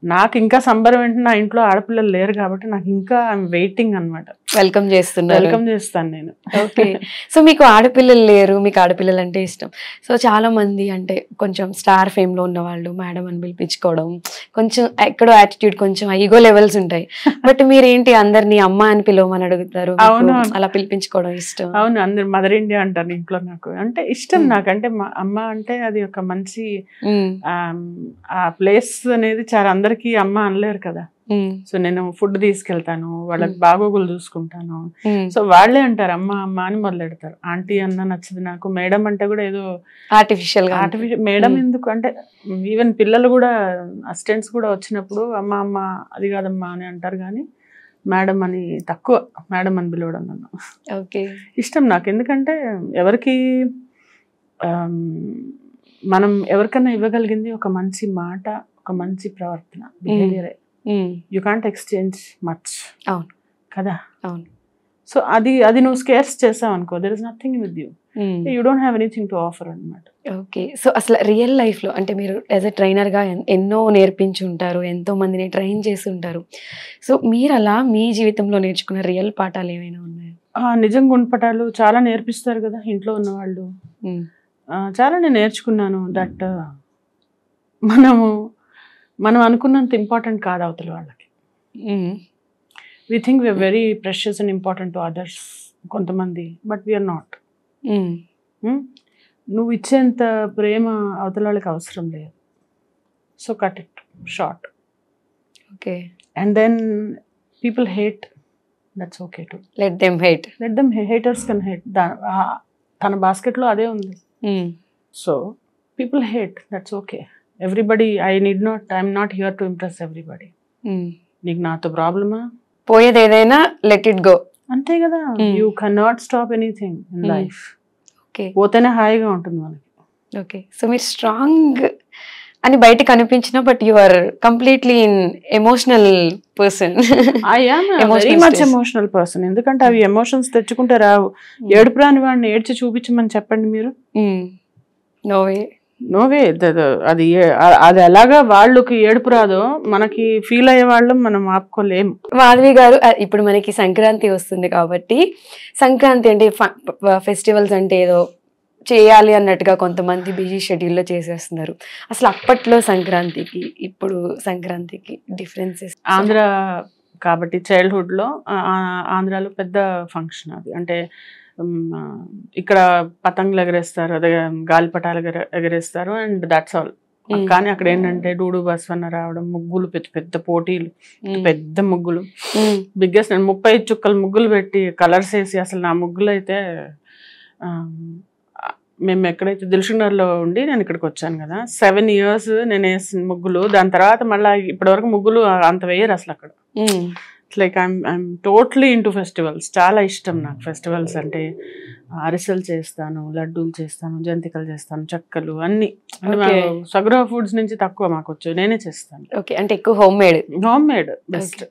నాకు ఇంకా సంబరం ఏంటంటే నా ఇంట్లో ఆడపిల్లలు లేరు కాబట్టి నాకు ఇంకా ఐఎమ్ వెయిటింగ్ అనమాట. వెల్కమ్ చేస్తున్నారు. వెల్కమ్ చేస్తాను నేను. ఓకే. సో మీకు ఆడపిల్లలు లేరు, మీకు ఆడపిల్లలు అంటే ఇష్టం. సో చాలా మంది అంటే కొంచెం స్టార్ ఫేమ్ లో ఉన్న వాళ్ళు మేడం అని పిలిపించుకోవడం, కొంచెం ఎక్కడో యాటిట్యూడ్, కొంచెం ఈగో లెవెల్స్ ఉంటాయి. బట్ మీరేంటి అందరినీ అమ్మ అని పిలవమని అడుగుతారు, అవును అలా పిలిపించుకోవడం ఇష్టం? అవును, అందరు మదర్ ఇండియా అంటారు ఇంట్లో. నాకు అంటే ఇష్టం. నాకంటే అమ్మ అంటే అది ఒక మంచి ఆ ప్లేస్ అనేది చాలా, అందరికీ అమ్మ అనలేరు కదా. సో నేను ఫుడ్ తీసుకెళ్తాను, వాళ్ళకి బాగోగులు చూసుకుంటాను. సో వాళ్ళే అంటారు అమ్మ అమ్మ అని మొదలెడతారు. ఆంటీ అన్న నచ్చదు నాకు. మేడం అంటే కూడా ఏదో ఆర్టిఫిషియల్ మేడం ఎందుకు అంటే, ఈవెన్ పిల్లలు కూడా అసిస్టెంట్స్ కూడా వచ్చినప్పుడు అమ్మ అమ్మ అది కాదమ్మా అని అంటారు, కానీ మేడం అని తక్కువ, మేడం అని పిలవడం నన్ను. ఓకే. ఇష్టం నాకు. ఎందుకంటే ఎవరికి మనం ఎవరికన్నా ఇవ్వగలిగింది ఒక మంచి మాట, ఒక మంచి ప్రవర్తన, బిహేవియరే. You can't exchange much. అవును కదా. అవును. సో అది నువ్వు స్కేర్స్ చేసావు అనుకో, there is nothing with you. You don't have anything to offer అనమాట. ఓకే. సో అసలు రియల్ లైఫ్ లో అంటే మీరు యాజ్ ఎ ట్రైనర్ గా ఎన్నో నేర్పించి ఉంటారు, ఎంతో మందిని ట్రైన్ చేసి ఉంటారు. సో మీరు అలా మీ జీవితంలో నేర్చుకున్న రియల్ పాఠాలు ఏమైనా ఉన్నాయా? నిజం గుణపటాలు చాలా నేర్పిస్తారు కదా ఇంట్లో ఉన్న వాళ్ళు. చాలా నేను నేర్చుకున్నాను. దట్ మనం అనుకున్నంత ఇంపార్టెంట్ కాదు అవతల వాళ్ళకి. We think we are very precious and important to others కొంతమంది, బట్ వీఆర్ నాట్. నువ్వు ఇచ్చేంత ప్రేమ అవతల వాళ్ళకి అవసరం లేదు. So cut it short. Okay. And then people hate, that's okay to let them hate. Haters can hate. తన బాస్కెట్లో అదే ఉంది. So people hate, that's okay. Everybody, I'm not here to impress everybody. నీకు నాతో ప్రాబ్లమా? పోయేది ఏదైనా లెట్ ఇట్ గో, అంతే కదా. You can not stop anything in life. Okay. పోతేనే హాయిగా ఉంటుంది మనకి. ఓకే. సో మీరు స్ట్రాంగ్ అని బయటకు అనిపించిన, but you are completely in emotional person. I am very much emotional person. ఎందుకంటే అవి ఎమోషన్స్ తెచ్చుకుంటే రావు. ఏడుపు రాని వాడిని ఏడ్చి చూపించమని చెప్పండి మీరు. No way. అది ఎలాగా వాళ్ళకి ఏడుపు రాదో మనకి ఫీల్ అయ్యే వాళ్ళం మనం ఆపుకోలేము. మాధవి గారు, ఇప్పుడు మనకి సంక్రాంతి వస్తుంది కాబట్టి, సంక్రాంతి అంటే ఫెస్టివల్స్ అంటే ఏదో చేయాలి అన్నట్టుగా కొంతమంది బిజీ షెడ్యూల్లో చేసేస్తున్నారు. అసలు అప్పట్లో సంక్రాంతికి ఇప్పుడు సంక్రాంతికి డిఫరెన్సెస్? ఆంధ్ర కాబట్టి చైల్డ్హుడ్లో ఆంధ్రాలో పెద్ద ఫంక్షన్ అది. అంటే ఇక్కడ పతంగులు ఎగరేస్తారు, అదే గాలిపటాలు ఎగరేస్తారు, అండ్ దట్స్ ఆల్. కానీ అక్కడ ఏంటంటే డూడు బస్వన్న రావడం, ముగ్గులు, పెద్ద పెద్ద పోటీలు, పెద్ద ముగ్గులు, బిగ్గెస్ట్ 30 చుక్కలు ముగ్గులు పెట్టి కలర్స్ వేసి, అసలు నా ముగ్గులు అయితే మేము ఎక్కడైతే దిల్షుక్నగర్లో ఉండి నేను ఇక్కడికి వచ్చాను కదా, 7 years నేను వేసిన ముగ్గులు. దాని తర్వాత మళ్ళీ ఇప్పటివరకు ముగ్గులు అంత వేయరు అసలు అక్కడ. Like I'm totally into festivals. చాలా ఇష్టం నాకు ఫెస్టివల్స్ అంటే. అరిసెలు చేస్తాను, లడ్డూలు చేస్తాను, జంతికలు చేస్తాను, చెక్కలు అన్ని. సగృహ ఫుడ్స్ నుంచి తక్కువ మాకు వచ్చాయి, నేనే చేస్తాను. ఓకే. అంటే ఎక్కువ హోమ్ మేడ్ బెస్ట్.